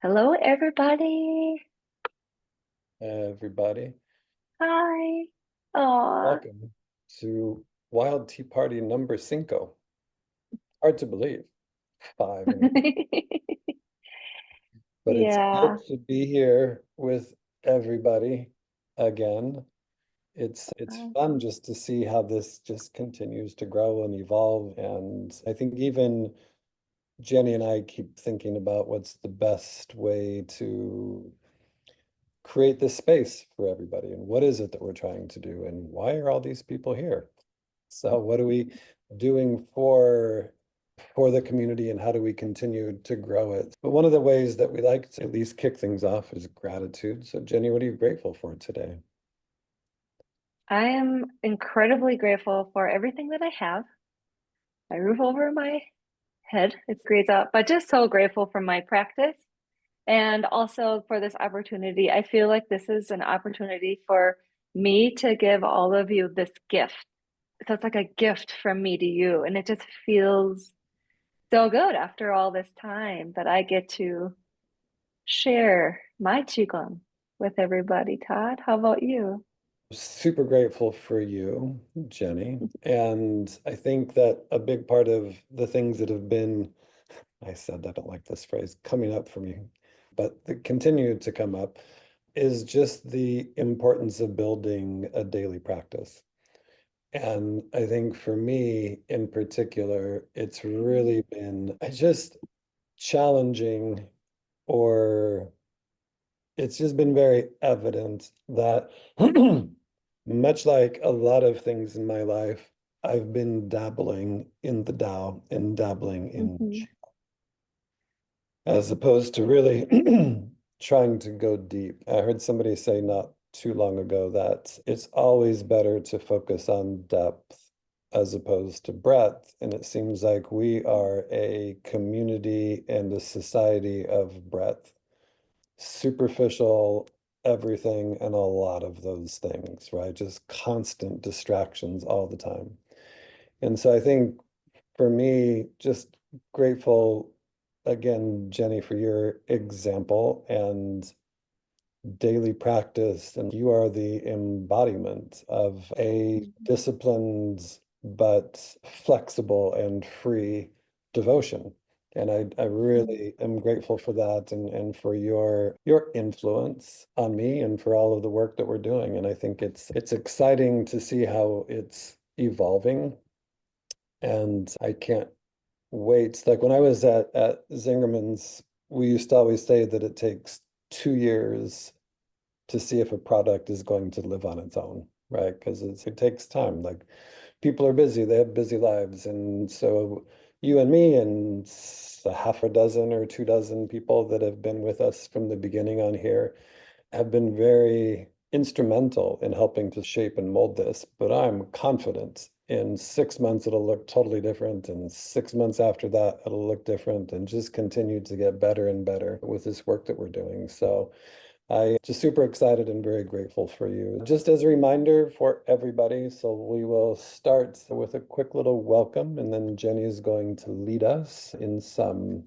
Hello, everybody. Everybody, Hi. Aw. welcome to Wild Tea Party number cinco. Hard to believe, five in a row. But it's good Yeah. to be here with everybody again. It's Uh, fun just to see how this just continues to grow and evolve. And I think even Jenny and I keep thinking about what's the best way to create this space for everybody and what is it that we're trying to do and why are all these people here? So what are we doing for the community and how do we continue to grow it? But one of the ways that we like to at least kick things off is gratitude. So Jenny, what are you grateful for today? I am incredibly grateful for everything that I have. My roof over my head, it's great up, but just so grateful for my practice and also for this opportunity. I feel like this is an opportunity for me to give all of you this gift. So it's like a gift from me to you, and it just feels so good after all this time that I get to share my qigong with everybody. Todd, how about you? Super grateful for you, Jenny. And I think that a big part of the things that have been, I said I don't like this phrase, coming up for me, but that continue to come up is just the importance of building a daily practice. And I think for me in particular, it's really been just challenging, or it's just been very evident that much like a lot of things in my life, I've been dabbling in the Tao and dabbling in Hmm. Qi, as opposed to really trying to go deep. I heard somebody say not too long ago that it's always better to focus on depth as opposed to breadth. And it seems like we are a community and a society of breadth, superficial everything and a lot of those things, right? Just constant distractions all the time. And so I think for me, just grateful again, Jenny, for your example and daily practice. And you are the embodiment of a disciplined but flexible and free devotion. And I really am grateful for that and for your influence on me and for all of the work that we're doing. And I think it's exciting to see how it's evolving. And I can't wait. Like when I was at Zingerman's, we used to always say that it takes 2 years to see if a product is going to live on its own, right? Because it takes time. Like people are busy, they have busy lives. And so you and me and a half a dozen or 2 dozen people that have been with us from the beginning on here have been very instrumental in helping to shape and mold this. But I'm confident in 6 months it'll look totally different, and 6 months after that it'll look different, and just continue to get better and better with this work that we're doing. So I just super excited and very grateful for you. Just as a reminder for everybody, so we will start with a quick little welcome, and then Jenny is going to lead us in some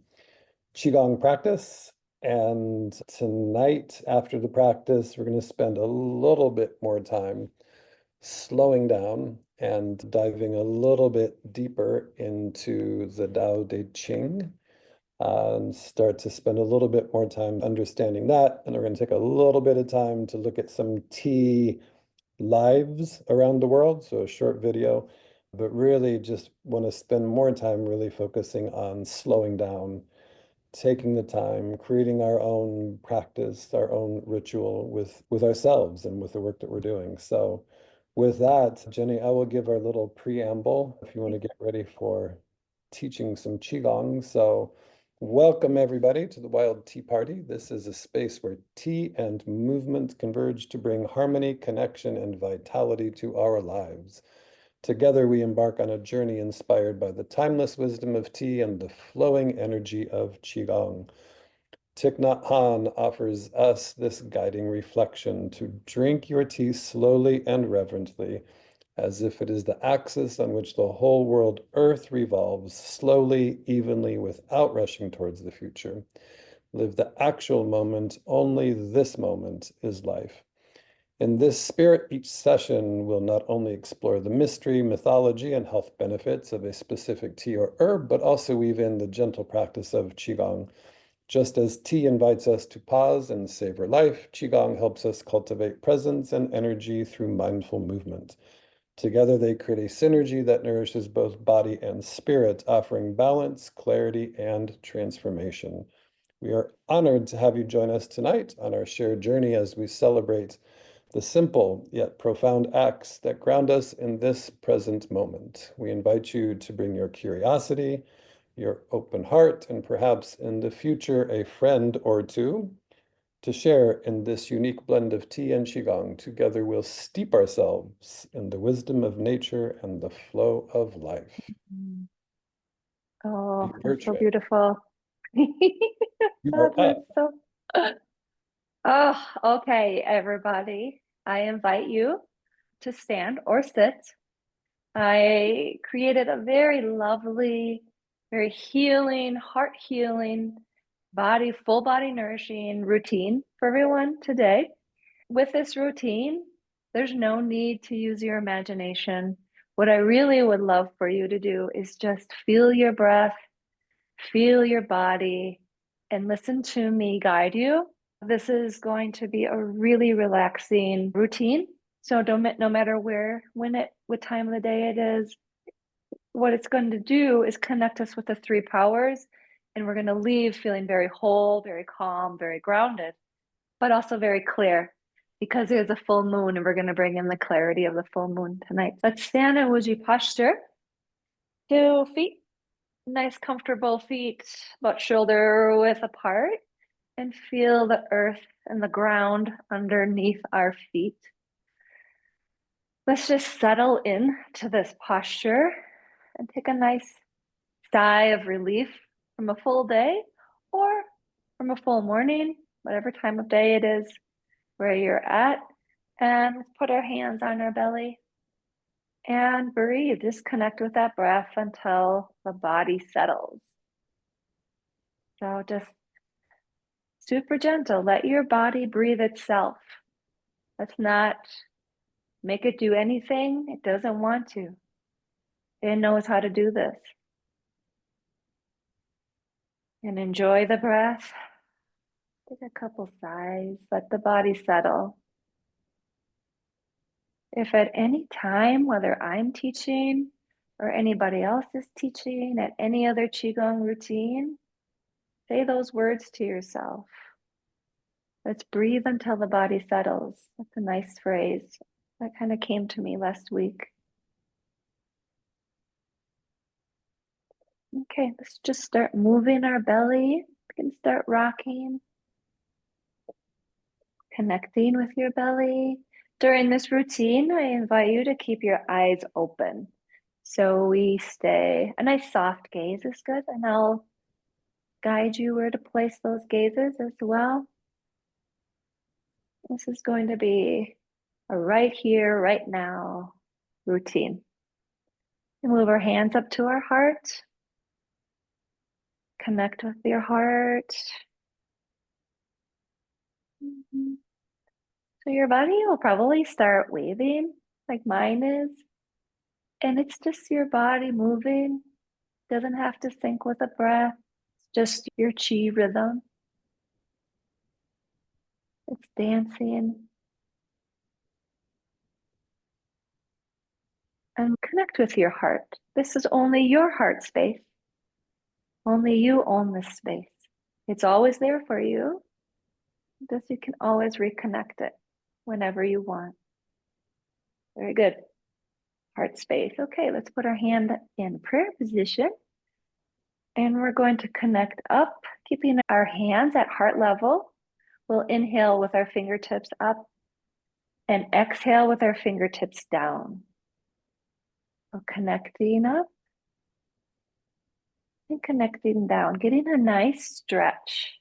Qigong practice. And tonight, after the practice, we're going to spend a little bit more time slowing down and diving a little bit deeper into the Tao Te Ching and start to spend a little bit more time understanding that. And we're going to take a little bit of time to look at some tea lives around the world, so a short video, but really just want to spend more time really focusing on slowing down, taking the time, creating our own practice, our own ritual with ourselves and with the work that we're doing. So with that, Jenny, I will give our little preamble if you want to get ready for teaching some Qigong. So welcome everybody to the Wild Tea Party. This is a space where tea and movement converge to bring harmony, connection, and vitality to our lives. Together, we embark on a journey inspired by the timeless wisdom of tea and the flowing energy of Qigong. Thich Nhat Hanh offers us this guiding reflection to drink your tea slowly and reverently, as if it is the axis on which the whole world earth revolves slowly, evenly, without rushing towards the future. Live the actual moment. Only this moment is life. In this spirit, each session will not only explore the mystery, mythology, and health benefits of a specific tea or herb, but also weave in the gentle practice of Qigong. Just as tea invites us to pause and savor life, Qigong helps us cultivate presence and energy through mindful movement. Together, they create a synergy that nourishes both body and spirit, offering balance, clarity, and transformation. We are honored to have you join us tonight on our shared journey as we celebrate the simple yet profound acts that ground us in this present moment. We invite you to bring your curiosity, your open heart, and perhaps in the future a friend or two to share in this unique blend of tea and qigong. Together we'll steep ourselves in the wisdom of nature and the flow of life. Mm. Be Oh, that's so nurturing. beautiful. You That are was up. so. Oh, okay, everybody. I invite you to stand or sit. I created a very lovely, very healing, heart healing, full body nourishing routine for everyone today. With this routine, there's no need to use your imagination. What I really would love for you to do is just feel your breath, feel your body, and listen to me guide you. This is going to be a really relaxing routine. So no matter what time of the day it is, what it's going to do is connect us with the three powers. And we're going to leave feeling very whole, very calm, very grounded, but also very clear because there's a full moon and we're going to bring in the clarity of the full moon tonight. Let's stand in Wuji posture. 2 feet, nice comfortable feet, about shoulder width apart, and feel the earth and the ground underneath our feet. Let's just settle in to this posture and take a nice sigh of relief from a full day or from a full morning, whatever time of day it is where you're at. And let's put our hands on our belly and breathe. Just connect with that breath until the body settles. So just super gentle. Let your body breathe itself. Let's not make it do anything it doesn't want to. It knows how to do this. And enjoy the breath. Take a couple sighs. Let the body settle. If at any time, whether I'm teaching or anybody else is teaching at any other Qigong routine, say those words to yourself. Let's breathe until the body settles. That's a nice phrase. That kind of came to me last week. Okay, let's just start moving our belly. We can start rocking, connecting with your belly. During this routine, I invite you to keep your eyes open. So we stay, a nice soft gaze is good, and I'll guide you where to place those gazes as well. This is going to be a right here, right now routine. And move our hands up to our heart. Connect with your heart. Mm-hmm. So your body will probably start waving like mine is. And it's just your body moving. Doesn't have to sync with a breath. It's just your chi rhythm. It's dancing. And connect with your heart. This is only your heart space. Only you own this space. It's always there for you. Thus you can always reconnect it whenever you want. Very good. Heart space. Okay, let's put our hand in prayer position. And we're going to connect up, keeping our hands at heart level. We'll inhale with our fingertips up and exhale with our fingertips down. So connecting up and connecting down, getting a nice stretch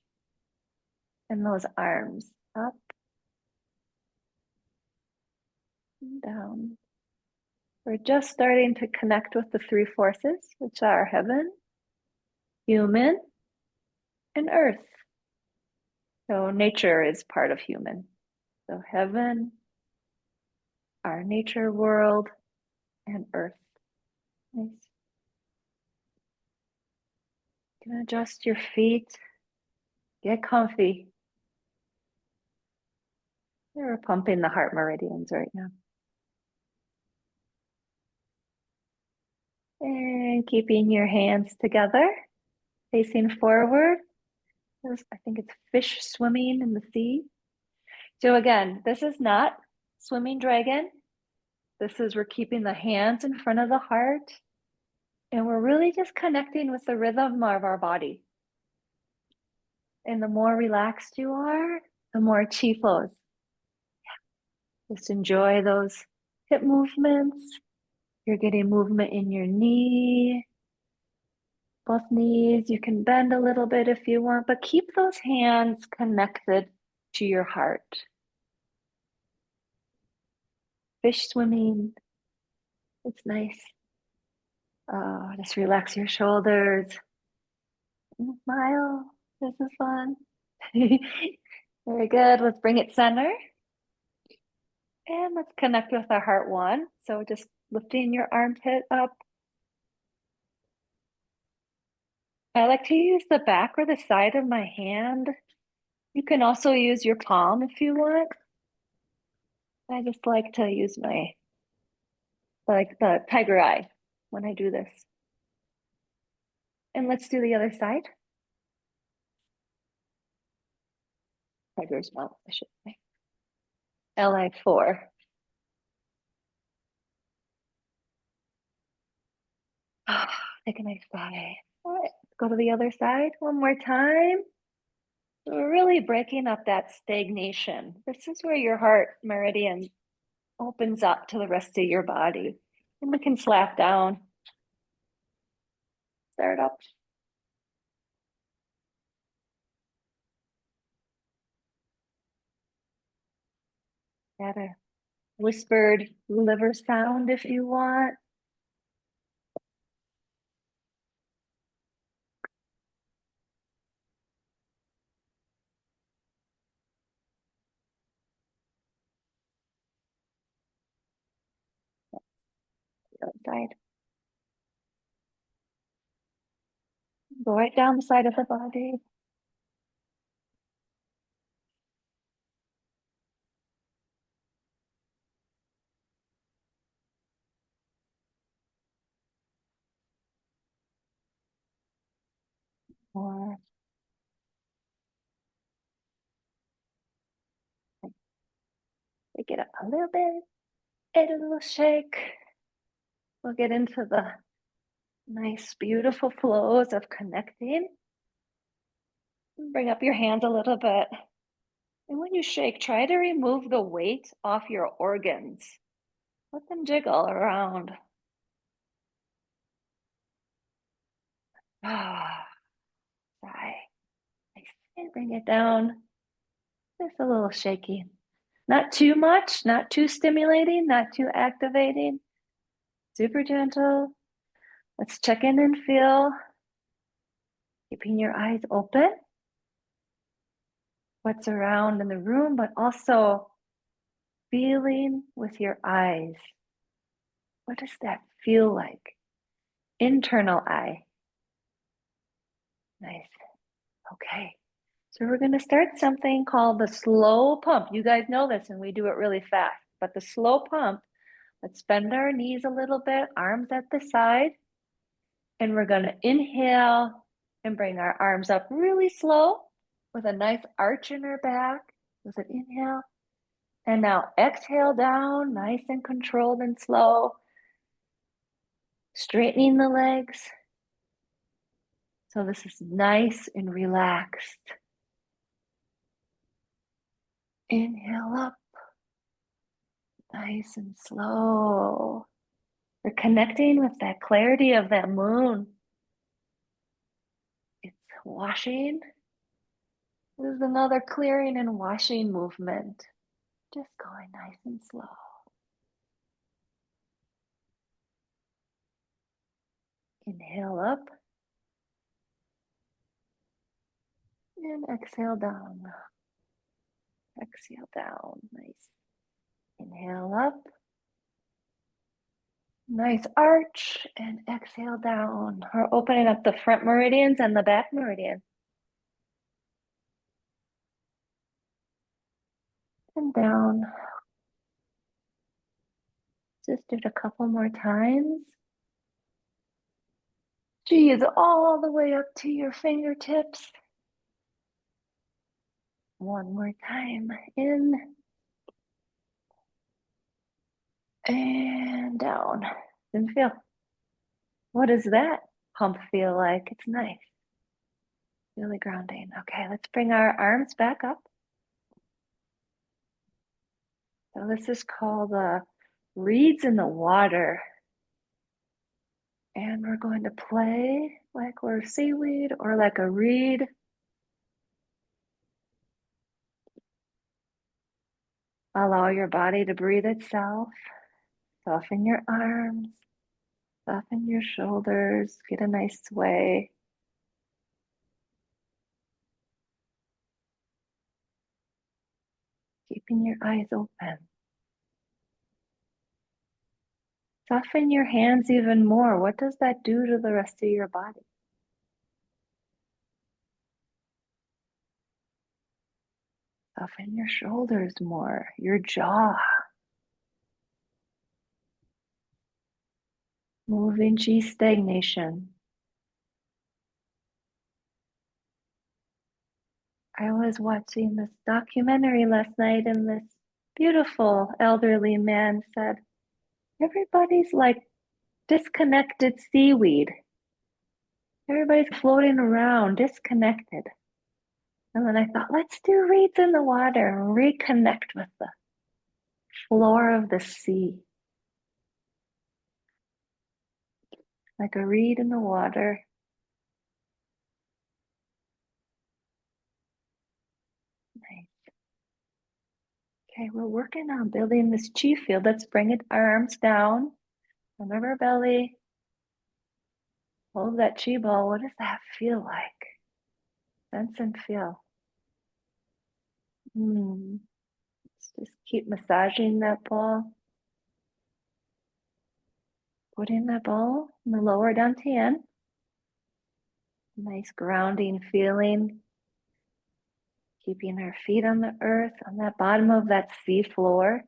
in those arms, up and down. We're just starting to connect with the three forces, which are heaven, human, and earth. So nature is part of human. So heaven, our nature world, and earth. Nice. You can adjust your feet, get comfy. We're pumping the heart meridians right now. And keeping your hands together, facing forward. I think it's fish swimming in the sea. So again, this is not swimming dragon. This is we're keeping the hands in front of the heart. And we're really just connecting with the rhythm of our body. And the more relaxed you are, the more chi flows. Just enjoy those hip movements. You're getting movement in your knee, both knees. You can bend a little bit if you want, but keep those hands connected to your heart. Fish swimming, it's nice. Just relax your shoulders. And smile. This is fun. Very good. Let's bring it center. And let's connect with our heart one. So just lifting your armpit up. I like to use the back or the side of my hand. You can also use your palm if you want. I just like to use like the tiger eye when I do this. And let's do the other side. Tiger's mouth, I should say. Li4. Take a nice sigh. All right, go to the other side one more time. We're really breaking up that stagnation. This is where your heart meridian opens up to the rest of your body. And we can slap down. Start up. Add a whispered liver sound if you want. The other side. Go right down the side of the body. Or take it up a little bit. Add a little shake. We'll get into the nice, beautiful flows of connecting. Bring up your hands a little bit. And when you shake, try to remove the weight off your organs. Let them jiggle around. Ah, sigh. Nice. And bring it down. Just a little shaky. Not too much, not too stimulating, not too activating. Super gentle. Let's check in and feel. Keeping your eyes open. What's around in the room, but also feeling with your eyes. What does that feel like? Internal eye. Nice. Okay. So we're going to start something called the slow pump. You guys know this and we do it really fast, but the slow pump, let's bend our knees a little bit, arms at the side, and we're going to inhale and bring our arms up really slow with a nice arch in our back. With an inhale. And now exhale down, nice and controlled and slow. Straightening the legs. So this is nice and relaxed. Inhale up, nice and slow. We're connecting with that clarity of that moon. It's washing. This is another clearing and washing movement. Just going nice and slow. Inhale up and exhale down. Exhale down. Nice. Inhale up. Nice arch and exhale down. We're opening up the front meridians and the back meridian. And down. Just do it a couple more times. Breathe all the way up to your fingertips. One more time. In and down. Didn't feel. What does that pump feel like? It's nice. Really grounding. Okay, let's bring our arms back up. So this is called reeds in the water. And we're going to play like we're seaweed or like a reed. Allow your body to breathe itself. Soften your arms, soften your shoulders, get a nice sway. Keeping your eyes open. Soften your hands even more. What does that do to the rest of your body? Soften your shoulders more, your jaw. Moving chi stagnation. I was watching this documentary last night, and this beautiful elderly man said, everybody's like disconnected seaweed. Everybody's floating around, disconnected. And then I thought, let's do reeds in the water and reconnect with the floor of the sea. Like a reed in the water. Nice. Okay, we're working on building this chi field. Let's bring it, our arms down, front of our belly. Hold that chi ball. What does that feel like? Sense and feel. Let's just keep massaging that ball. Putting that ball in the lower dantian. Nice grounding feeling. Keeping our feet on the earth, on that bottom of that sea floor.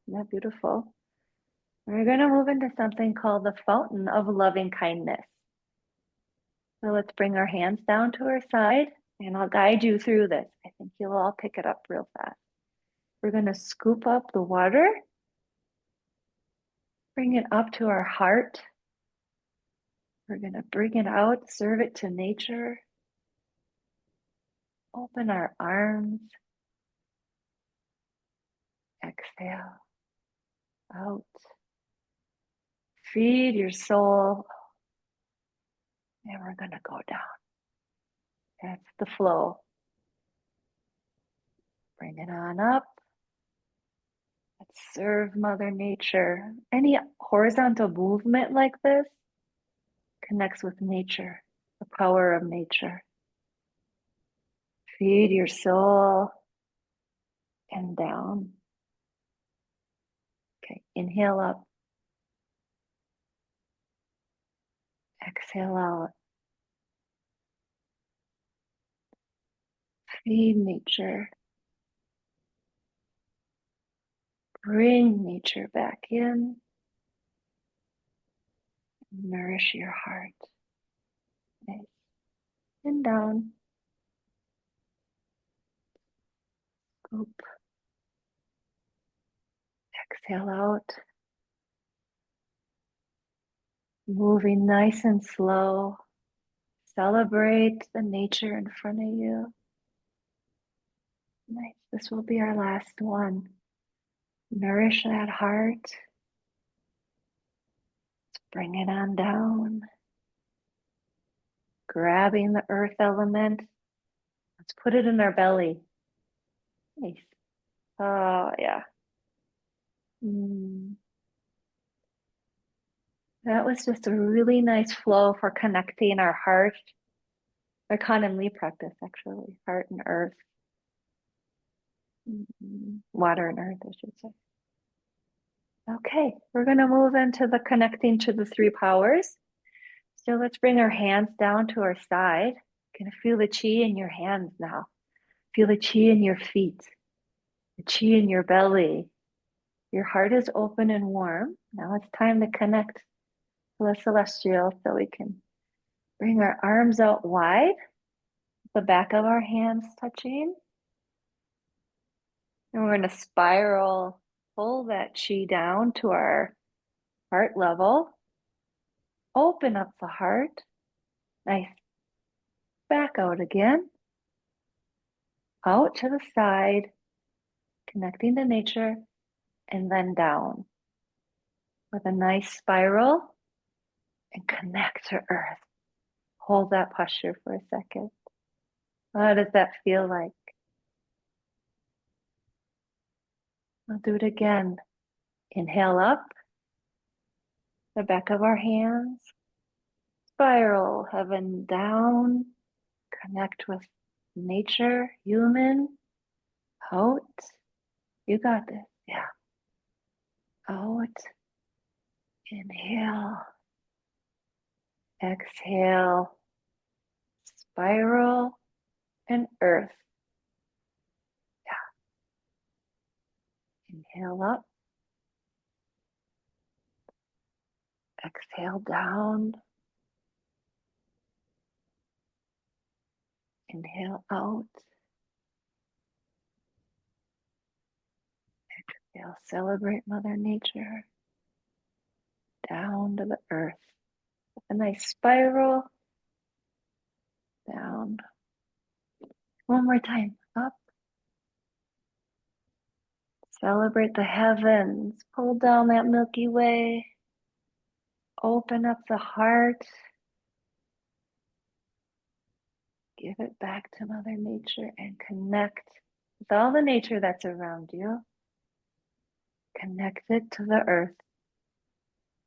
Isn't that beautiful? We're going to move into something called the fountain of loving kindness. So let's bring our hands down to our side, and I'll guide you through this. I think you'll all pick it up real fast. We're going to scoop up the water, bring it up to our heart. We're going to bring it out, serve it to nature. Open our arms. Exhale out. Feed your soul. And we're going to go down. That's the flow. Bring it on up. Let's serve Mother Nature. Any horizontal movement like this connects with nature, the power of nature. Feed your soul and down. Okay, inhale up. Exhale out. Feed nature. Bring nature back in. Nourish your heart. Nice. And down. Scoop. Exhale out. Moving nice and slow. Celebrate the nature in front of you. Nice. This will be our last one. Nourish that heart. Bring it on down. Grabbing the earth element. Let's put it in our belly. Nice. Oh, yeah. That was just a really nice flow for connecting our heart. A Kan and Lee practice, actually, heart and earth. Water and earth, I should say. Okay, we're going to move into the connecting to the three powers. So let's bring our hands down to our side. Can you feel the chi in your hands now? Feel the chi in your feet, the chi in your belly. Your heart is open and warm. Now it's time to connect to the celestial so we can bring our arms out wide, the back of our hands touching. And we're going to spiral, pull that chi down to our heart level. Open up the heart. Nice. Back out again. Out to the side, connecting to nature, and then down with a nice spiral and connect to earth. Hold that posture for a second. How does that feel like? We'll do it again. Inhale up, the back of our hands. Spiral heaven down. Connect with nature, human. Out. You got this. Yeah. Out. Inhale. Exhale. Spiral and earth. Yeah. Inhale up. Exhale down. Inhale out. Exhale, celebrate Mother Nature. Down to the earth. A nice spiral. Down. One more time. Up. Celebrate the heavens. Pull down that Milky Way. Open up the heart. Give it back to Mother Nature and connect with all the nature that's around you. Connect it to the earth.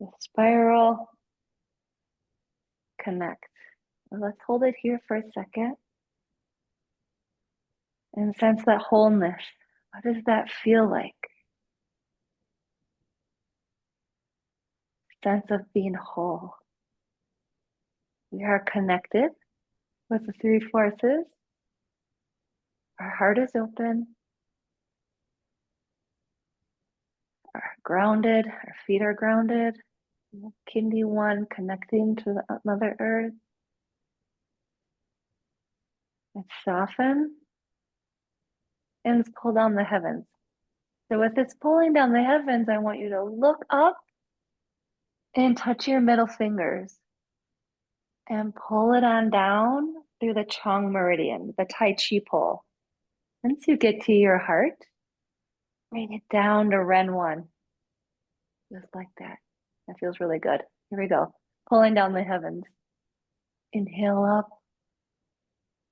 The spiral. Connect. Well, let's hold it here for a second and sense that wholeness. What does that feel like? Sense of being whole. We are connected with the three forces. Our heart is open. Our grounded. Our feet are grounded. Kindi one, connecting to the Mother Earth. Let's soften and let's pull down the heavens. So with this pulling down the heavens, I want you to look up and touch your middle fingers and pull it on down through the Chong meridian, the Tai Chi pull. Once you get to your heart, bring it down to Ren 1. Just like that. That feels really good. Here we go. Pulling down the heavens. Inhale up.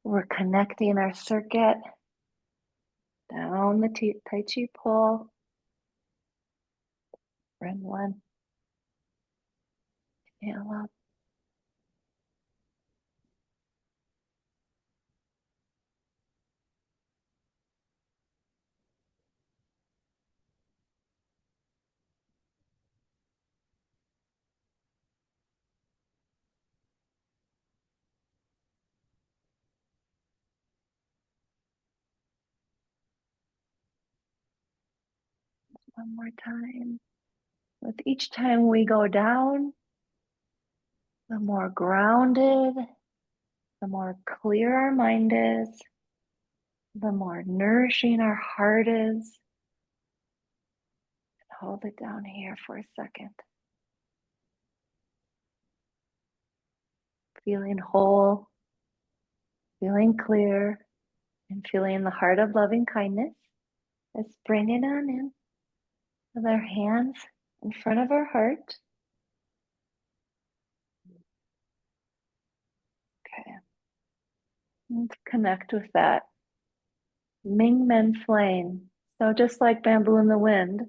We're connecting our circuit down the Tai Chi pull. Ren 1. Inhale up. One more time. With each time we go down, the more grounded, the more clear our mind is, the more nourishing our heart is. Hold it down here for a second. Feeling whole, feeling clear, and feeling the heart of loving kindness. Let's bring it on in with our hands in front of our heart. Okay. Let's connect with that Ming Men flame. So just like bamboo in the wind,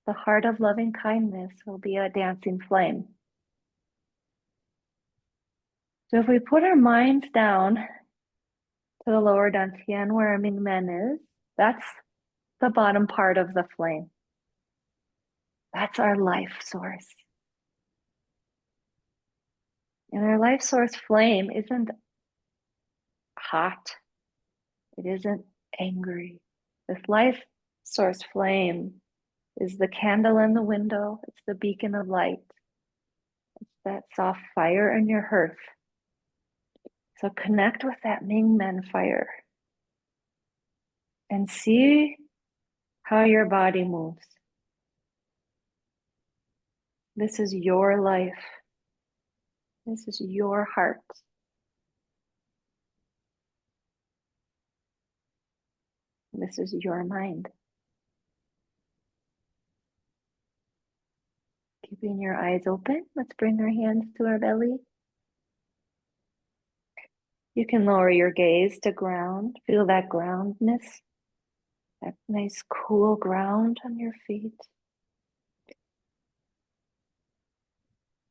the heart of loving kindness will be a dancing flame. So if we put our minds down to the lower dantian where our Ming Men is. That's the bottom part of the flame. That's our life source. And our life source flame isn't hot. It isn't angry. This life source flame is the candle in the window. It's the beacon of light. It's that soft fire in your hearth. So connect with that Ming Men fire and see how your body moves. This is your life. This is your heart. This is your mind. Keeping your eyes open, let's bring our hands to our belly. You can lower your gaze to ground. Feel that groundness, that nice cool ground on your feet.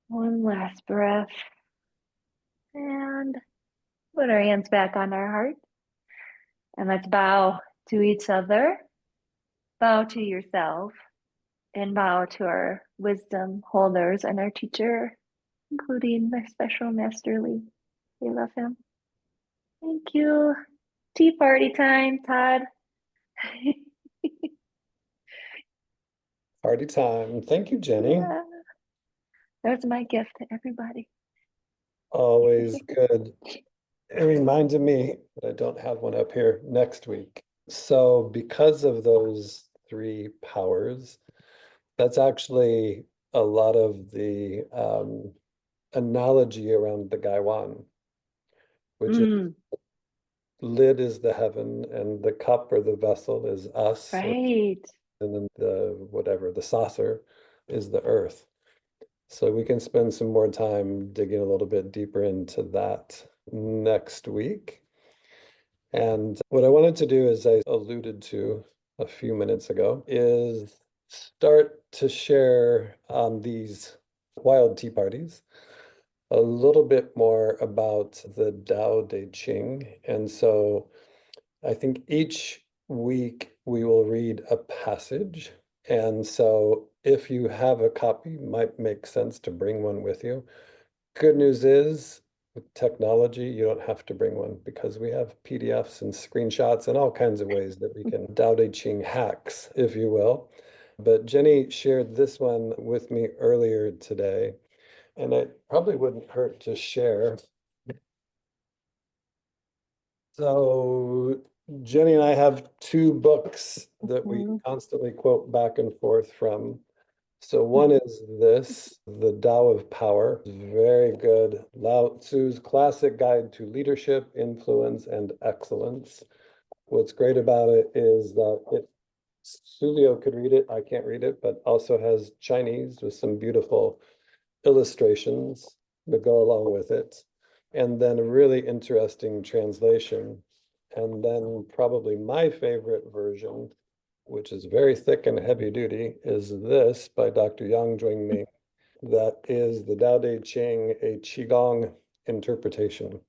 One last breath. And put our hands back on our heart. And let's bow to each other. Bow to yourself. And bow to our wisdom holders and our teacher, including my special Master Lee. We love him. Thank you. Tea party time, Todd. Party time. Thank you, Jenny. Yeah, that's my gift to everybody. Always good. It reminded me that I don't have one up here next week. So because of those three powers, that's actually a lot of the analogy around the Gaiwan, which is Mm, lid is the heaven and the cup or the vessel is us, or, right. and then the whatever, the saucer is the earth. So we can spend some more time digging a little bit deeper into that next week. And what I wanted to do, as I alluded to a few minutes ago, is start to share on these wild tea parties a little bit more about the Tao Te Ching. And so I think each week we will read a passage. And so if you have a copy, it might make sense to bring one with you. Good news is, with technology, you don't have to bring one because we have PDFs and screenshots and all kinds of ways that we can Tao Te Ching hacks, if you will. But Jenny shared this one with me earlier today, and it probably wouldn't hurt to share. So Jenny and I have two books that we Mhm. constantly quote back and forth from. So one is this, The Tao of Power. Very good. Lao Tzu's classic guide to leadership, influence, and excellence. What's great about it is that Sulio could read it. I can't read it, but also has Chinese with some beautiful illustrations that go along with it. And then a really interesting translation. And then probably my favorite version, which is very thick and heavy duty, is this by Dr. Yang Ming. That is the Tao Te Ching, a Qigong interpretation.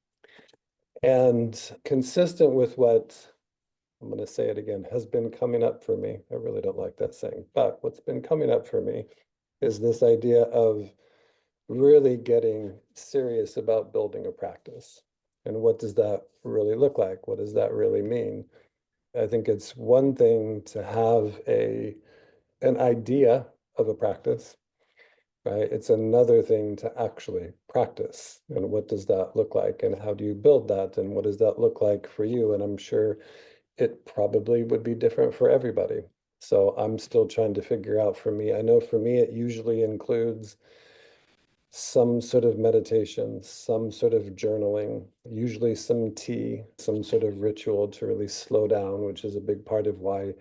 And consistent with what, I'm going to say it again, has been coming up for me. I really don't like that saying, but what's been coming up for me is this idea of really getting serious about building a practice. And what does that really look like? What does that really mean? I think it's one thing to have an idea of a practice, right? It's another thing to actually practice. And what does that look like? And how do you build that? And what does that look like for you? And I'm sure it probably would be different for everybody. So I'm still trying to figure out for me. I know for me, it usually includes some sort of meditation, some sort of journaling, usually some tea, some sort of ritual to really slow down, which is a big part of why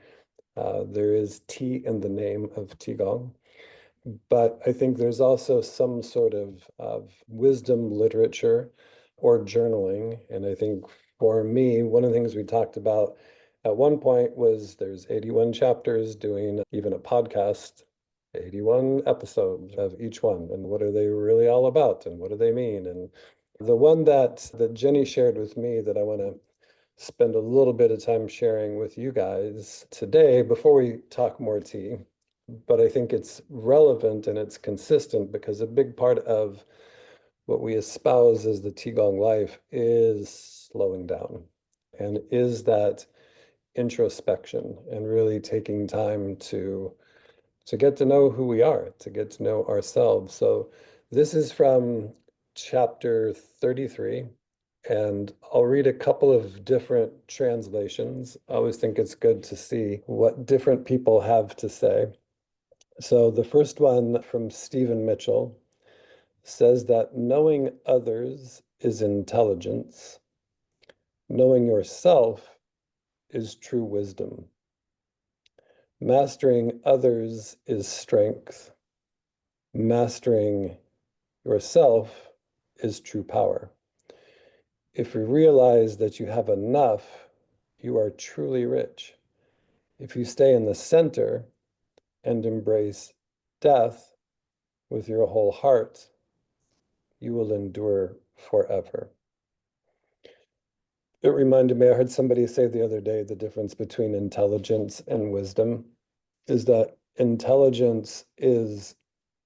there is tea in the name of Qigong. But I think there's also some sort of wisdom literature or journaling. And I think for me, one of the things we talked about at one point was there's 81 chapters doing even a podcast, 81 episodes of each one. And what are they really all about? And what do they mean? And the one that Jenny shared with me that I want to spend a little bit of time sharing with you guys today before we talk more tea. But I think it's relevant and it's consistent because a big part of what we espouse as the Qigong life is slowing down and is that introspection and really taking time to get to know who we are, to get to know ourselves. So this is from chapter 33, and I'll read a couple of different translations. I always think it's good to see what different people have to say. So the first one from Stephen Mitchell says that knowing others is intelligence, knowing yourself is true wisdom, mastering others is strength, mastering yourself is true power. If you realize that you have enough, you are truly rich. If you stay in the center and embrace death with your whole heart, you will endure forever. It reminded me, I heard somebody say the other day, the difference between intelligence and wisdom is that intelligence is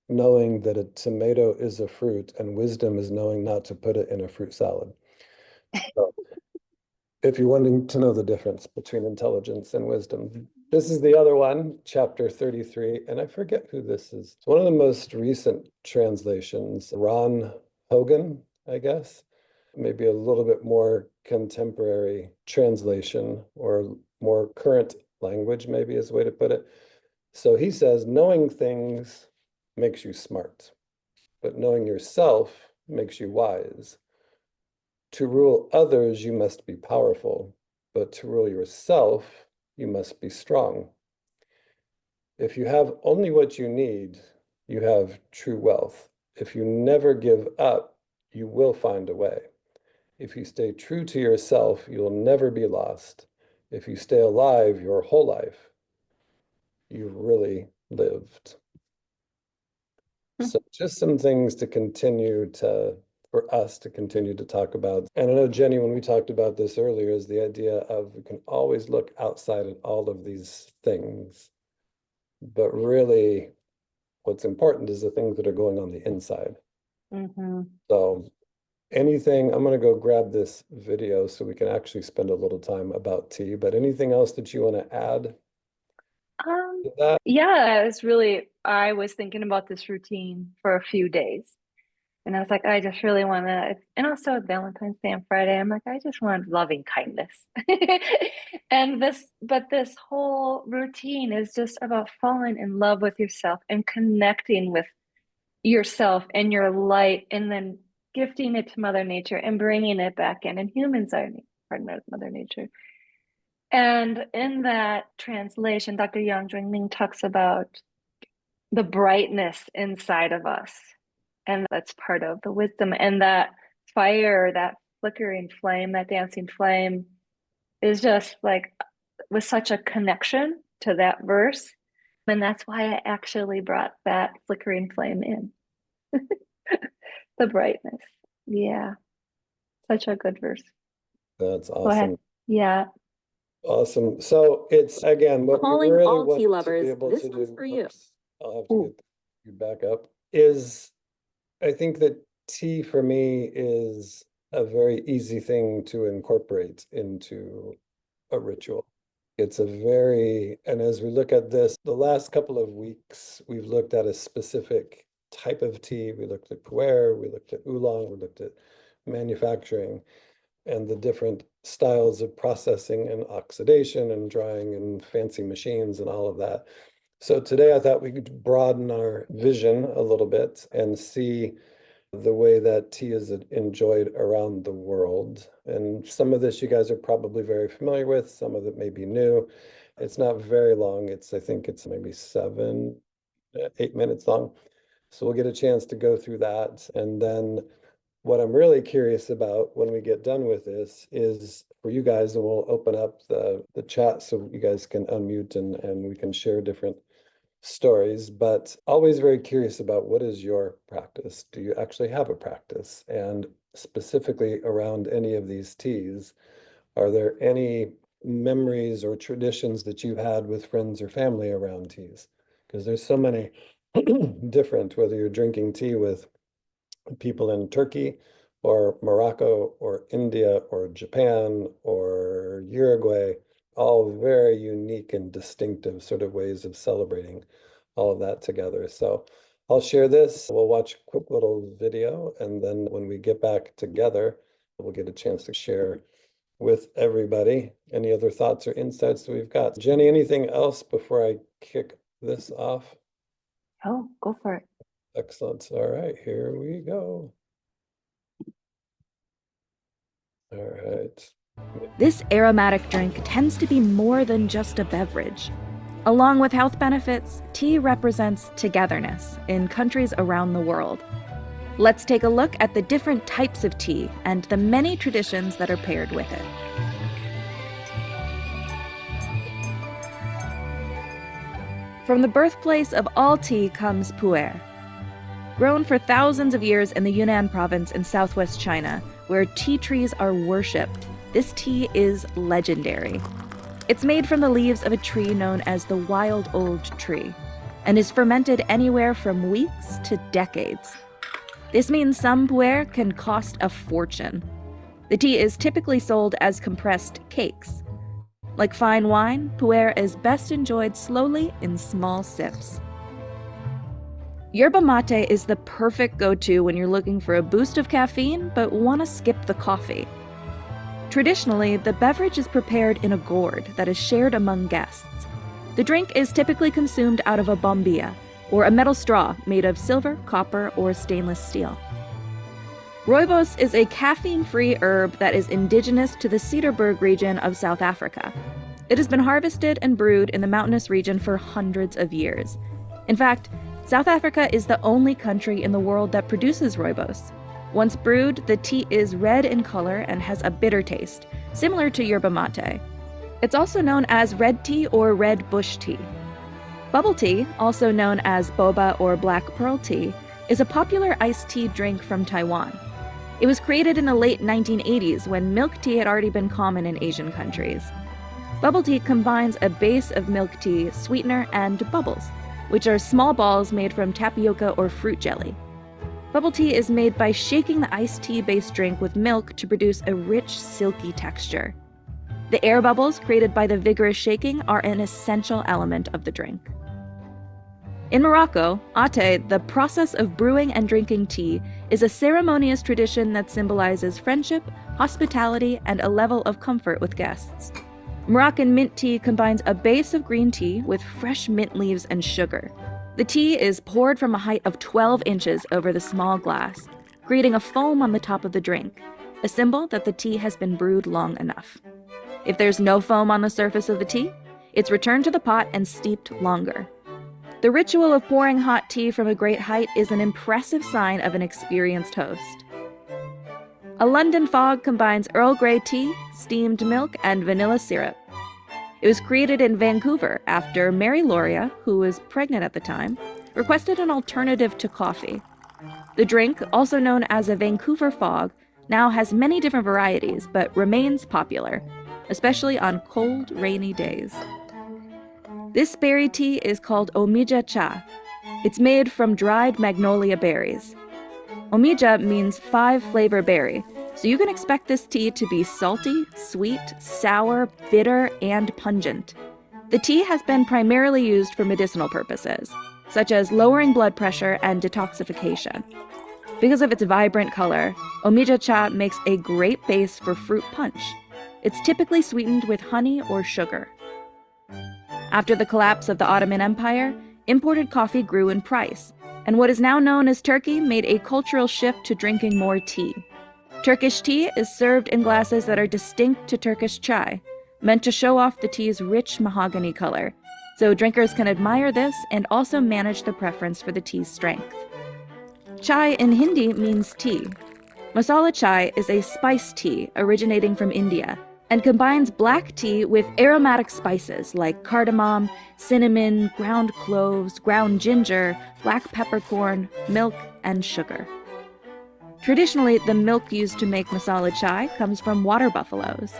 knowing that a tomato is a fruit, and wisdom is knowing not to put it in a fruit salad. So if you're wanting to know the difference between intelligence and wisdom, this is the other one, chapter 33, and I forget who this is. It's one of the most recent translations, Ron Hogan, I guess, maybe a little bit more contemporary translation or more current language, maybe is a way to put it. So he says, knowing things makes you smart, but knowing yourself makes you wise. To rule others, you must be powerful, but to rule yourself, you must be strong. If you have only what you need, you have true wealth. If you never give up, you will find a way. If you stay true to yourself, you'll never be lost. If you stay alive your whole life, you've really lived. So just some things to continue to, for us to continue to talk about. And I know, Jenny, when we talked about this earlier, is the idea of we can always look outside at all of these things, but really what's important is the things that are going on the inside. Mm-hmm. So anything, I'm going to go grab this video so we can actually spend a little time about tea, but anything else that you want to add Um, to that? yeah, I was thinking about this routine for a few days. And I was like, I just really want to, and also Valentine's Day on Friday, I'm like, I just want loving kindness. But this whole routine is just about falling in love with yourself and connecting with yourself and your light, and then gifting it to Mother Nature and bringing it back in. And humans are part of Mother Nature. And in that translation, Dr. Yang Ming talks about the brightness inside of us. And that's part of the wisdom. And that fire, that flickering flame, that dancing flame is just like with such a connection to that verse. And that's why I actually brought that flickering flame in, the brightness. Yeah, such a good verse. That's Go ahead. awesome. Yeah. Awesome. So it's again, what we Calling really all tea want to be lovers, able this to one's do, for you. oops, I'll have to Ooh. get you back up, is I think that tea for me is a very easy thing to incorporate into a ritual. It's a very, and as we look at this, the last couple of weeks, we've looked at a specific type of tea. We looked at pu'er, we looked at oolong, we looked at manufacturing and the different styles of processing and oxidation and drying and fancy machines and all of that. So today I thought we could broaden our vision a little bit and see the way that tea is enjoyed around the world. And some of this you guys are probably very familiar with, some of it may be new. It's not very long. I think it's maybe 8 minutes long. So we'll get a chance to go through that. And then what I'm really curious about when we get done with this is for you guys, and we'll open up the chat so you guys can unmute and we can share different stories, but always very curious about what is your practice? Do you actually have a practice? And specifically around any of these teas, Are there any memories or traditions that you had with friends or family around teas? Because there's so many different, whether you're drinking tea with people in Turkey or Morocco or India or Japan or Uruguay, all very unique and distinctive sort of ways of celebrating all of that together. So I'll share this. We'll watch a quick little video, and then when we get back together, we'll get a chance to share with everybody. Any other thoughts or insights that we've got? Jenny, anything else before I kick this off? Oh, go for it. Excellent. All right, here we go. All right. This aromatic drink tends to be more than just a beverage. Along with health benefits, tea represents togetherness in countries around the world. Let's take a look at the different types of tea and the many traditions that are paired with it. From the birthplace of all tea comes pu'er. Grown for thousands of years in the Yunnan province in southwest China, where tea trees are worshipped, this tea is legendary. It's made from the leaves of a tree known as the wild old tree, and is fermented anywhere from weeks to decades. This means some pu'er can cost a fortune. The tea is typically sold as compressed cakes. Like fine wine, pu'er is best enjoyed slowly in small sips. Yerba mate is the perfect go-to when you're looking for a boost of caffeine but want to skip the coffee. Traditionally, the beverage is prepared in a gourd that is shared among guests. The drink is typically consumed out of a bombilla, or a metal straw made of silver, copper, or stainless steel. Rooibos is a caffeine-free herb that is indigenous to the Cedarburg region of South Africa. It has been harvested and brewed in the mountainous region for hundreds of years. In fact, South Africa is the only country in the world that produces rooibos. Once brewed, the tea is red in color and has a bitter taste, similar to yerba mate. It's also known as red tea or red bush tea. Bubble tea, also known as boba or black pearl tea, is a popular iced tea drink from Taiwan. It was created in the late 1980s when milk tea had already been common in Asian countries. Bubble tea combines a base of milk tea, sweetener, and bubbles, which are small balls made from tapioca or fruit jelly. Bubble tea is made by shaking the iced tea-based drink with milk to produce a rich, silky texture. The air bubbles created by the vigorous shaking are an essential element of the drink. In Morocco, ate, the process of brewing and drinking tea, is a ceremonious tradition that symbolizes friendship, hospitality, and a level of comfort with guests. Moroccan mint tea combines a base of green tea with fresh mint leaves and sugar. The tea is poured from a height of 12 inches over the small glass, creating a foam on the top of the drink, a symbol that the tea has been brewed long enough. If there's no foam on the surface of the tea, it's returned to the pot and steeped longer. The ritual of pouring hot tea from a great height is an impressive sign of an experienced host. A London fog combines Earl Grey tea, steamed milk, and vanilla syrup. It was created in Vancouver after Mary Loria, who was pregnant at the time, requested an alternative to coffee. The drink, also known as a Vancouver fog, now has many different varieties but remains popular, especially on cold, rainy days. This berry tea is called omija cha. It's made from dried magnolia berries. Omija means 5-flavor berry, so you can expect this tea to be salty, sweet, sour, bitter, and pungent. The tea has been primarily used for medicinal purposes, such as lowering blood pressure and detoxification. Because of its vibrant color, omija cha makes a great base for fruit punch. It's typically sweetened with honey or sugar. After the collapse of the Ottoman Empire, imported coffee grew in price, and what is now known as Turkey made a cultural shift to drinking more tea. Turkish tea is served in glasses that are distinct to Turkish chai, meant to show off the tea's rich mahogany color, so drinkers can admire this and also manage the preference for the tea's strength. Chai in Hindi means tea. Masala chai is a spice tea originating from India and combines black tea with aromatic spices like cardamom, cinnamon, ground cloves, ground ginger, black peppercorn, milk, and sugar. Traditionally, the milk used to make masala chai comes from water buffaloes.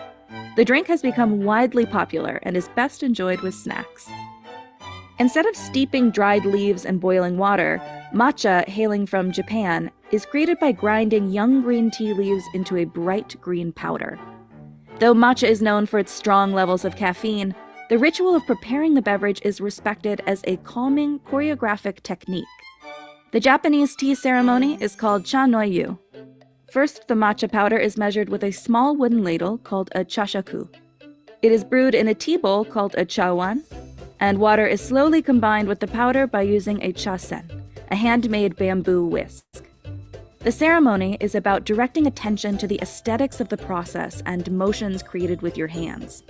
The drink has become widely popular and is best enjoyed with snacks. Instead of steeping dried leaves in boiling water, matcha, hailing from Japan, is created by grinding young green tea leaves into a bright green powder. Though matcha is known for its strong levels of caffeine, the ritual of preparing the beverage is respected as a calming, choreographic technique. The Japanese tea ceremony is called cha noyu. First, the matcha powder is measured with a small wooden ladle called a chashaku. It is brewed in a tea bowl called a chawan, and water is slowly combined with the powder by using a chasen, a handmade bamboo whisk. The ceremony is about directing attention to the aesthetics of the process and motions created with your hands.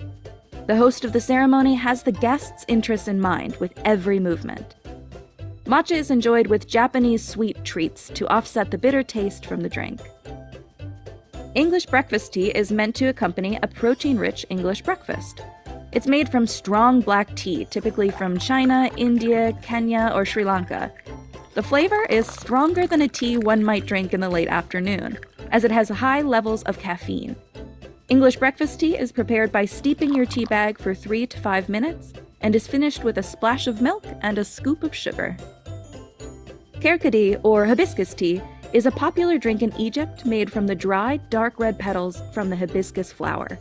The host of the ceremony has the guests' interests in mind with every movement. Matcha is enjoyed with Japanese sweet treats to offset the bitter taste from the drink. English breakfast tea is meant to accompany a protein-rich English breakfast. It's made from strong black tea, typically from China, India, Kenya, or Sri Lanka. The flavor is stronger than a tea one might drink in the late afternoon, as it has high levels of caffeine. English breakfast tea is prepared by steeping your tea bag for 3 to 5 minutes and is finished with a splash of milk and a scoop of sugar. Kerkadi, or hibiscus tea, is a popular drink in Egypt made from the dried, dark red petals from the hibiscus flower.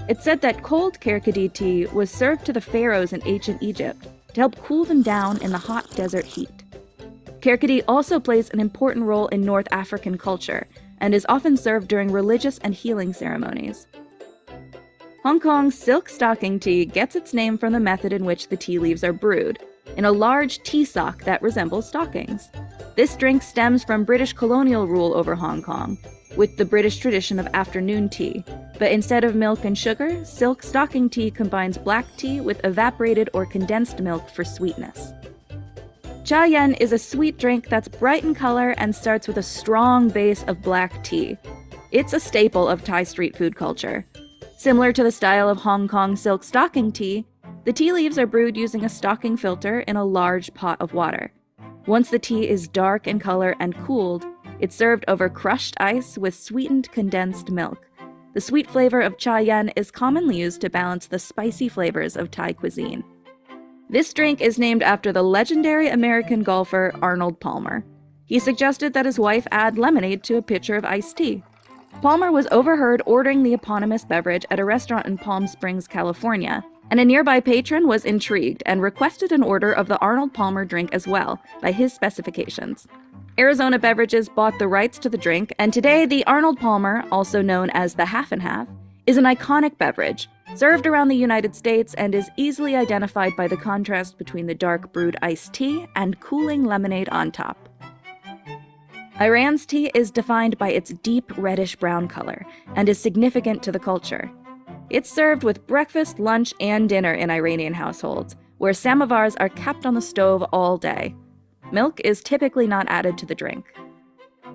It's said that cold Kerkadi tea was served to the pharaohs in ancient Egypt to help cool them down in the hot desert heat. Kerkadi also plays an important role in North African culture and is often served during religious and healing ceremonies. Hong Kong's silk stocking tea gets its name from the method in which the tea leaves are brewed, in a large tea sock that resembles stockings. This drink stems from British colonial rule over Hong Kong, with the British tradition of afternoon tea, but instead of milk and sugar, silk stocking tea combines black tea with evaporated or condensed milk for sweetness. Cha yen is a sweet drink that's bright in color and starts with a strong base of black tea. It's a staple of Thai street food culture. Similar to the style of Hong Kong silk stocking tea, the tea leaves are brewed using a stocking filter in a large pot of water. Once the tea is dark in color and cooled, it's served over crushed ice with sweetened condensed milk. The sweet flavor of cha yen is commonly used to balance the spicy flavors of Thai cuisine. This drink is named after the legendary American golfer Arnold Palmer. He suggested that his wife add lemonade to a pitcher of iced tea. Palmer was overheard ordering the eponymous beverage at a restaurant in Palm Springs, California, and a nearby patron was intrigued and requested an order of the Arnold Palmer drink as well, by his specifications. Arizona Beverages bought the rights to the drink, and today the Arnold Palmer, also known as the Half and Half, is an iconic beverage, served around the United States and is easily identified by the contrast between the dark brewed iced tea and cooling lemonade on top. Iran's tea is defined by its deep reddish-brown color and is significant to the culture. It's served with breakfast, lunch, and dinner in Iranian households, where samovars are kept on the stove all day. Milk is typically not added to the drink.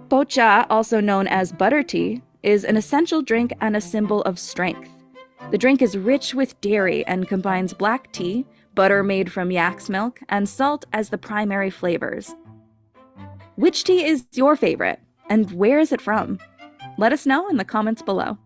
Pocha, also known as butter tea, is an essential drink and a symbol of strength. The drink is rich with dairy and combines black tea, butter made from yak's milk, and salt as the primary flavors. Which tea is your favorite, and where is it from? Let us know in the comments below.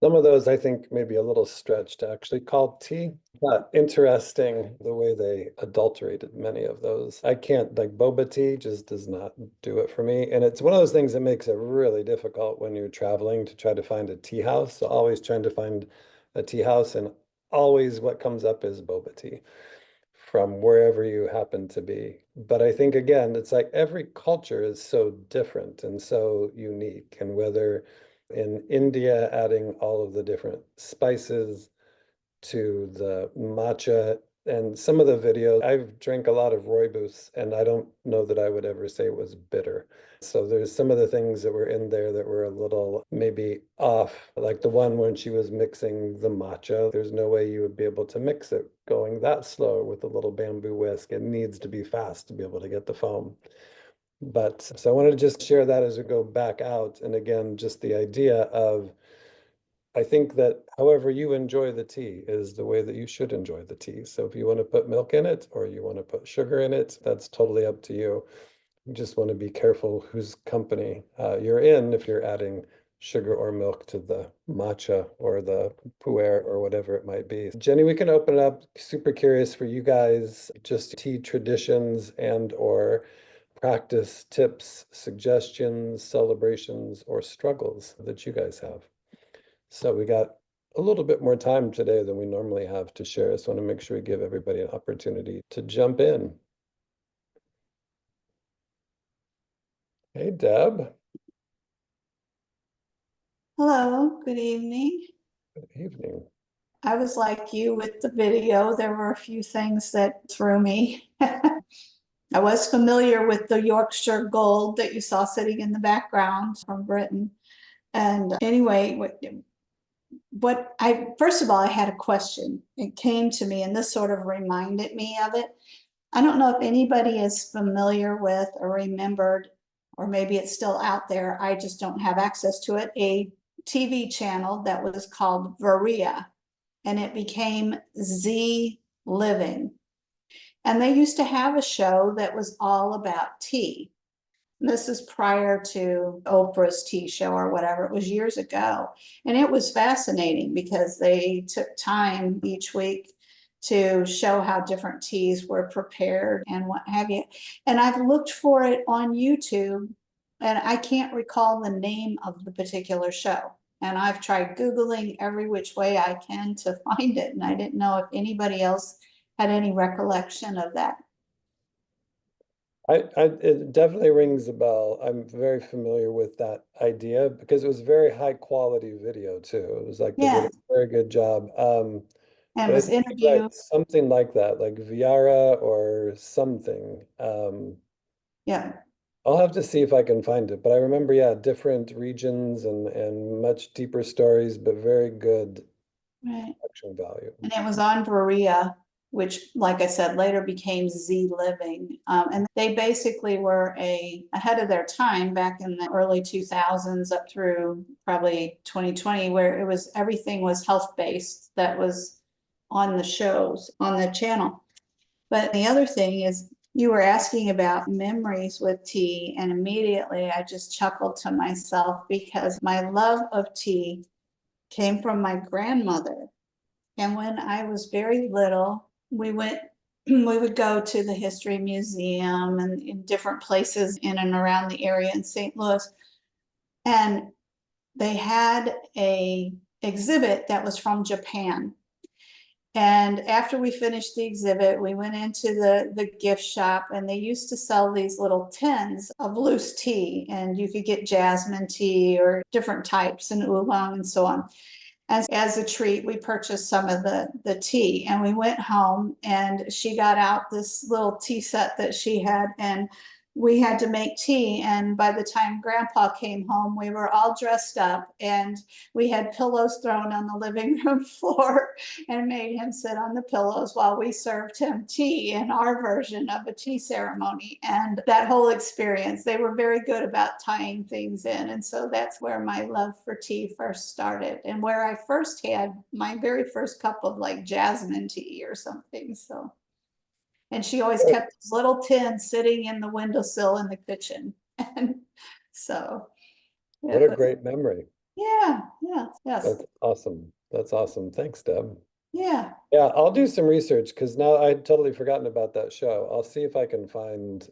Some of those I think may be a little stretched to actually call tea, but interesting the way they adulterated many of those. I can't, like boba tea just does not do it for me. And it's one of those things that makes it really difficult when you're traveling to try to find a tea house. So always trying to find a tea house, and always what comes up is boba tea from wherever you happen to be. But I think again, it's like every culture is so different and so unique. And whether in India, adding all of the different spices to the matcha, and some of the videos, I've drank a lot of rooibos, and I don't know that I would ever say it was bitter. So there's some of the things that were in there that were a little maybe off, like the one when she was mixing the matcha. There's no way you would be able to mix it going that slow with a little bamboo whisk. It needs to be fast to be able to get the foam. But so I wanted to just share that as we go back out. And again, just the idea of, I think that however you enjoy the tea is the way that you should enjoy the tea. So if you want to put milk in it or you want to put sugar in it, that's totally up to you. You just want to be careful whose company you're in if you're adding sugar or milk to the matcha or the pu'er or whatever it might be. Jenny, we can open it up. Super curious for you guys, just tea traditions and or practice tips, suggestions, celebrations, or struggles that you guys have. So we got a little bit more time today than we normally have to share. So I want to make sure we give everybody an opportunity to jump in. Hey, Deb. Hello, good evening. Good evening. I was like you with the video. There were a few things that threw me. I was familiar with the Yorkshire gold that you saw sitting in the background from Britain. And anyway, first of all, I had a question. It came to me, and this sort of reminded me of it. I don't know if anybody is familiar with or remembered, or maybe it's still out there. I just don't have access to it. A TV channel that was called Varia, and it became Z Living. And they used to have a show that was all about tea. This is prior to Oprah's tea show or whatever. It was years ago. And it was fascinating because they took time each week to show how different teas were prepared and what have you. And I've looked for it on YouTube, and I can't recall the name of the particular show. And I've tried Googling every which way I can to find it. And I didn't know if anybody else had any recollection of that. It definitely rings a bell. I'm very familiar with that idea because it was very high quality video too. It was like they did Yeah, a very good job. and it But I was think you're interview. right, something like that, like Viara or something. Yeah. I'll have to see if I can find it. But I remember, yeah, different regions and much deeper stories, but very good Right. production value. And it was on Berea, which, like I said, later became Z Living. And they basically were ahead of their time back in the early 2000s up through probably 2020, where it was everything was health-based that was on the shows on the channel. But the other thing is, you were asking about memories with tea, and immediately I just chuckled to myself because my love of tea came from my grandmother. And when I was very little, we would go to the History Museum and in different places in and around the area in St. Louis. And they had a exhibit that was from Japan. And after we finished the exhibit, we went into the gift shop, and they used to sell these little tins of loose tea, and you could get jasmine tea or different types and oolong and so on. As a treat, we purchased some of the tea, and we went home, and she got out this little tea set that she had, and we had to make tea. And by the time Grandpa came home, we were all dressed up, and we had pillows thrown on the living room floor and made him sit on the pillows while we served him tea in our version of a tea ceremony. And that whole experience, they were very good about tying things in. And so that's where my love for tea first started, and where I first had my very first cup of like jasmine tea or something. So, and she always kept this little tin sitting in the windowsill in the kitchen. And so What it a was, great memory. yeah, yes, That's awesome. That's awesome. Thanks, Deb. yeah. Yeah, I'll do some research because now I'd totally forgotten about that show. I'll see if I can find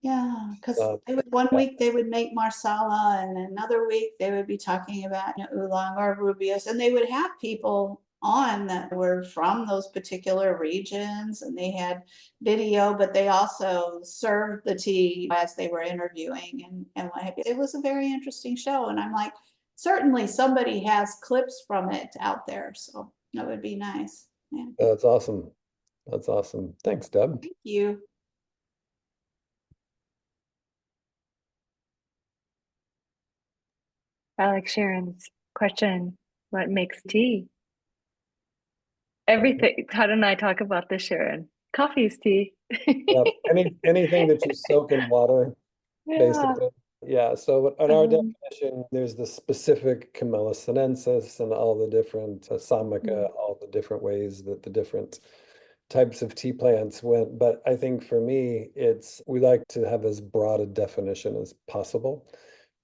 Yeah, because uh, one yeah. week they would make marsala, and another week they would be talking about oolong or rubios, and they would have people on that were from those particular regions, and they had video, but they also served the tea as they were interviewing and what have you. It was a very interesting show, and I'm like, certainly somebody has clips from it out there, so that would be nice. Yeah, That's awesome. That's awesome. Thanks, Deb. thank you. I like Sharon's question. What makes tea? Everything. Todd and I talk about this, Sharon. Coffee is tea. Yeah, anything that you soak in water, Yeah. basically. Yeah, so in our Um, definition, there's the specific Camellia sinensis and all the different mm, Samaka, all the different ways that the different types of tea plants went. But I think for me, we like to have as broad a definition as possible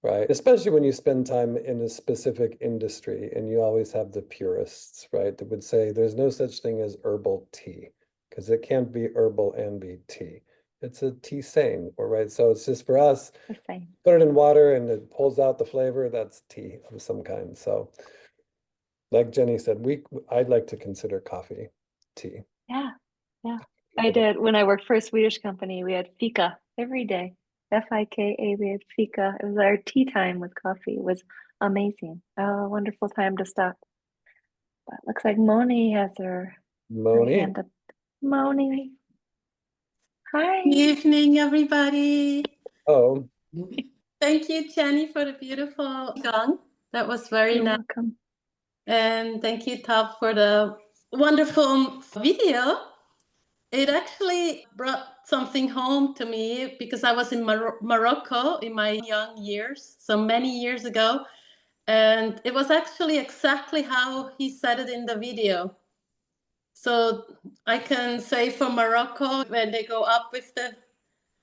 right? Especially when you spend time in a specific industry and you always have the purists, right? That would say there's no such thing as herbal tea because it can't be herbal and be tea. It's a tisane, or right? So it's just for us, The same. put it in water and it pulls out the flavor. That's tea of some kind. So like Jenny said, I'd like to consider coffee tea. Yeah, yeah. I did when I worked for a Swedish company. We had fika every day. Fika. We had fika. It was our tea time with coffee. It was amazing. A wonderful time to stop. But looks like Moni has her Moni. hand up. Moni, Good hi. evening, everybody. Oh, Thank you, Jenny, for the beautiful gong. That was very You're nice. welcome. And thank you, Top, for the wonderful video. It actually brought something home to me because I was in Morocco in my young years, so many years ago. And it was actually exactly how he said it in the video. So I can say for Morocco, when they go up with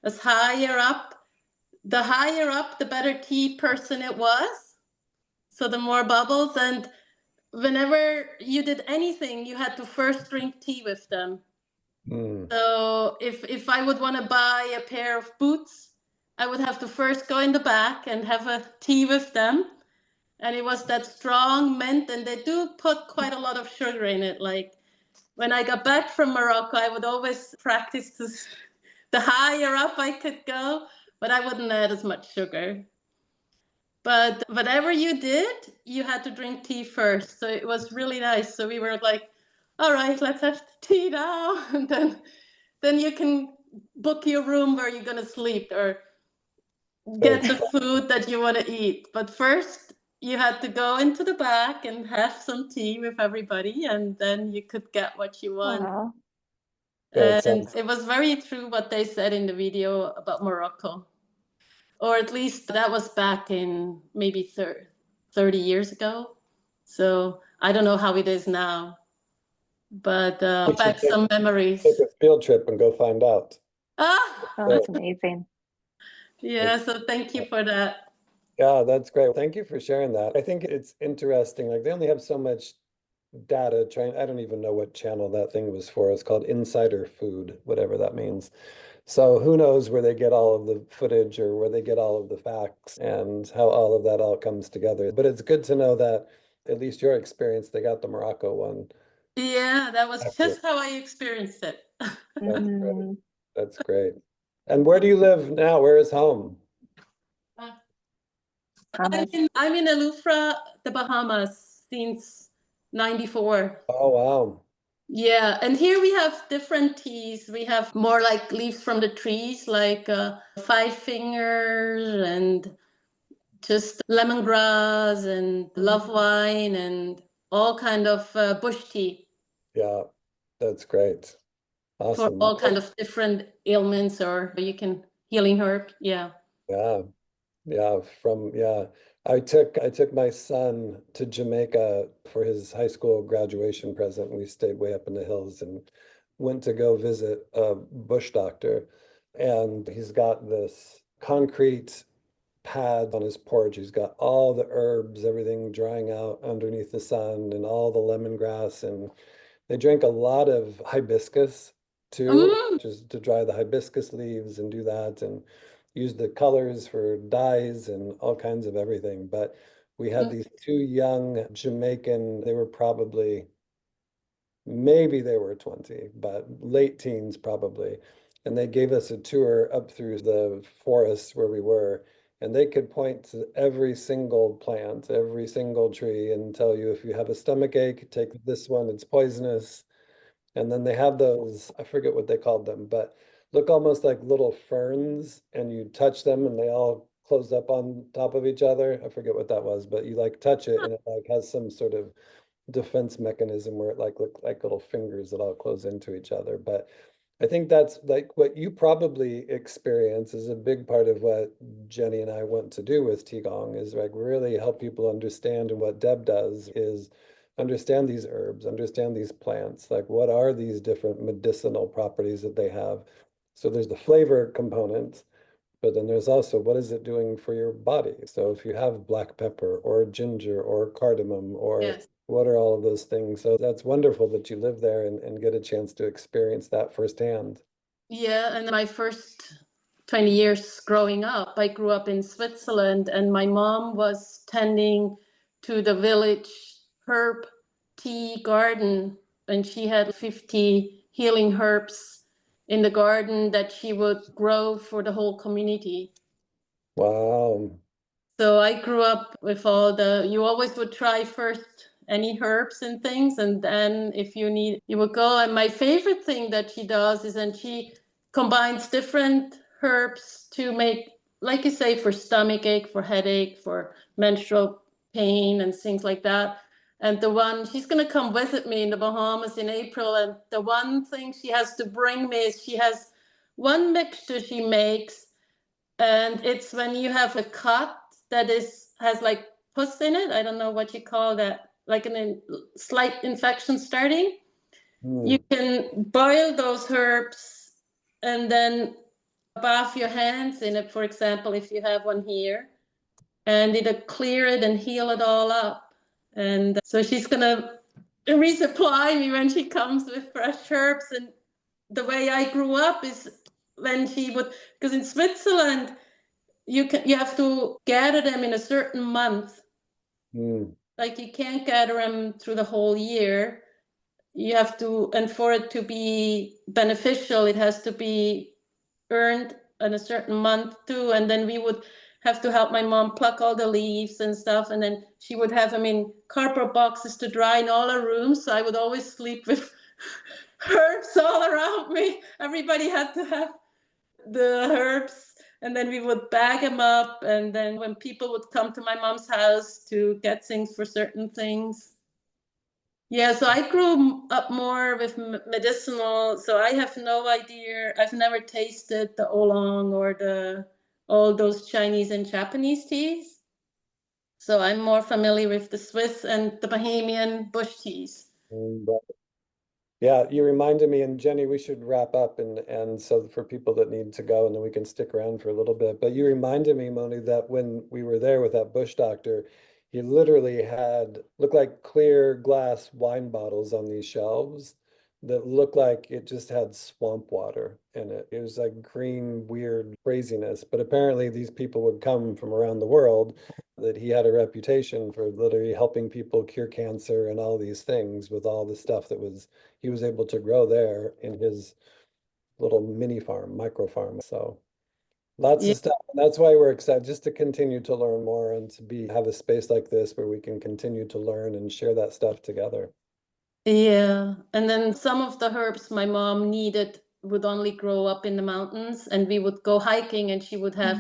as higher up, the higher up, the better tea person it was. So the more bubbles. And whenever you did anything, you had to first drink tea with them. mm, So if I would want to buy a pair of boots, I would have to first go in the back and have a tea with them. And it was that strong mint, and they do put quite a lot of sugar in it. Like when I got back from Morocco, I would always practice this, the higher up I could go, but I wouldn't add as much sugar. But whatever you did, you had to drink tea first. So it was really nice. So we were like, all right, let's have tea now. And then you can book your room where you're gonna sleep or get the food that you want to eat. But first you had to go into the back and have some tea with everybody, and then you could get what you want. Wow. that And sounds it was very true what they said in the video about Morocco. Or at least that was back in maybe 30 years ago. So I don't know how it is now, but we should back some take memories. a field trip and go find out. Ah, Oh, Yeah, that's amazing. yeah. So thank you for that. yeah, that's great. Thank you for sharing that. I think it's interesting. Like they only have so much data trying, I don't even know what channel that thing was for. It's called Insider Food, whatever that means. So who knows where they get all of the footage or where they get all of the facts and how all of that all comes together. But it's good to know that at least your experience, they got the Morocco one Yeah, that was accurate. just how I experienced it. That's great. Mm, That's great. And where do you live now? Where is home? Bahamas. I'm in Elufra, the Bahamas, since '94. Oh, wow. Yeah, and here we have different teas. We have more like leaves from the trees, like five fingers and just lemongrass and love wine and all kind of bush tea Yeah, that's great. for Awesome. all kind of different ailments, or you can healing herb. Yeah. Yeah. Yeah, I took my son to Jamaica for his high school graduation present. We stayed way up in the hills and went to go visit a bush doctor. And he's got this concrete pad on his porch. He's got all the herbs, everything drying out underneath the sun and all the lemongrass. And they drank a lot of hibiscus too, Mm, just to dry the hibiscus leaves and do that and use the colors for dyes and all kinds of everything. But we had mm, these two young Jamaican, they were probably, maybe they were 20, but late teens probably. And they gave us a tour up through the forest where we were. And they could point to every single plant, every single tree, and tell you if you have a stomach ache, take this one, it's poisonous. And then they have those, I forget what they called them, but look almost like little ferns and you touch them and they all close up on top of each other. I forget what that was, but you like touch it and it like has some sort of defense mechanism where it like look like little fingers that all close into each other. But I think that's like what you probably experience is a big part of what Jenny and I want to do with Qigong is like really help people understand. And what Deb does is understand these herbs, understand these plants, like what are these different medicinal properties that they have. So there's the flavor component, but then there's also what is it doing for your body? So if you have black pepper or ginger or cardamom or Yes. what are all of those things? So that's wonderful that you live there and get a chance to experience that firsthand. Yeah, and my first 20 years growing up, I grew up in Switzerland, and my mom was tending to the village herb tea garden, and she had 50 healing herbs in the garden that she would grow for the whole community. Wow. So I grew up with all you always would try first any herbs and things, and then if you need, you would go. And my favorite thing that she does is, and she combines different herbs to make, like you say, for stomach ache, for headache, for menstrual pain, and things like that. And the one, she's going to come visit me in the Bahamas in April, and the one thing she has to bring me is she has one mixture she makes, and it's when you have a cut that has like pus in it. I don't know what you call that, like slight infection starting. You can boil those herbs and then bath your hands in it, for example, if you have one here, and it'll clear it and heal it all up. And so she's gonna resupply me when she comes with fresh herbs. And the way I grew up is when she would, because in Switzerland, you have to gather them in a certain month. Like you can't gather them through the whole year. You have to, and for it to be beneficial, it has to be earned in a certain month too. And then we would have to help my mom pluck all the leaves and stuff, and then she would have them in cardboard boxes to dry in all our rooms. So I would always sleep with herbs all around me. Everybody had to have the herbs, and then we would bag them up, and then when people would come to my mom's house to get things for certain things. Yeah, so I grew up more with medicinal, so I have no idea. I've never tasted the oolong or all those Chinese and Japanese teas. So I'm more familiar with the Swiss and the Bahamian bush teas. Yeah, you reminded me, and Jenny, we should wrap up and so for people that need to go, and then we can stick around for a little bit. But you reminded me, Moni, that when we were there with that bush doctor, he literally had looked like clear glass wine bottles on these shelves that looked like it just had swamp water in it. It was like green, weird craziness. But apparently these people would come from around the world, that he had a reputation for literally helping people cure cancer and all these things with all the stuff that he was able to grow there in his little mini farm, micro farm. So lots Yeah. of stuff. And that's why we're excited just to continue to learn more and to have a space like this where we can continue to learn and share that stuff together. Yeah, and then some of the herbs my mom needed would only grow up in the mountains, and we would go hiking, and she would have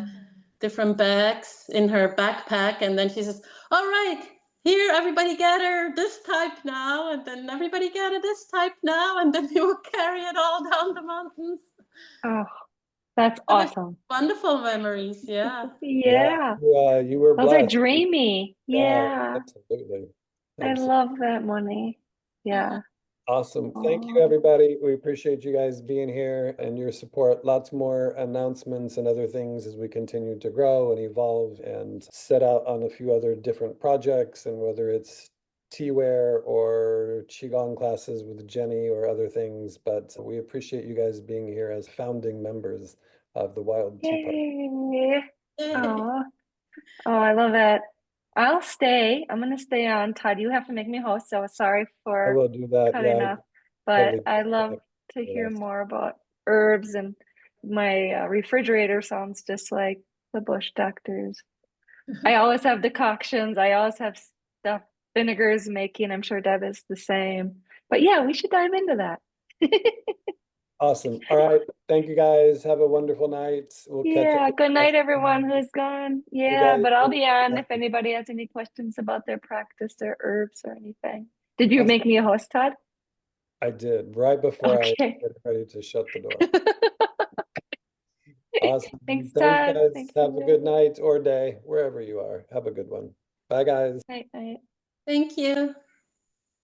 different bags in her backpack, and then she says, "All right, here, everybody gather this type now," and then everybody gather this type now, and then we would carry it all down the mountains. Oh, that's That was awesome. wonderful memories, yeah. Yeah. You were Those are blessed. dreamy. Yeah. Absolutely. I love that, Moni. Yeah. Awesome. Thank you, Aw. everybody. We appreciate you guys being here and your support. Lots more announcements and other things as we continue to grow and evolve and set out on a few other different projects, and whether it's teaware or Qigong classes with Jenny or other things. But we appreciate you guys being here as founding members of the Wild Tea Party. Yay. Yay. Aw. Oh, I love it. I'll stay. I'm gonna stay on. Todd, you have to make me host, so sorry I for will do that. cutting Yeah, off. But totally. I love to hear more about herbs, and my refrigerator sounds just like the bush doctors. I always have decoctions. I always have stuff vinegars making. I'm sure Deb is the same. But yeah, we should dive into that. Awesome. All right. Thank you guys. Have a wonderful night. We'll catch Yeah, up. good night, everyone who's gone. You Yeah, guys. but I'll be on if anybody has any questions about their practice, their herbs, or anything. Did you Awesome. make me a host, Todd? I did right before I Okay. get ready to shut the door. Awesome. Thanks, Thanks, Todd. guys. Thanks, Have a Cindy. good night or day, wherever you are. Have a good one. Bye, guys. Night, night. Thank you.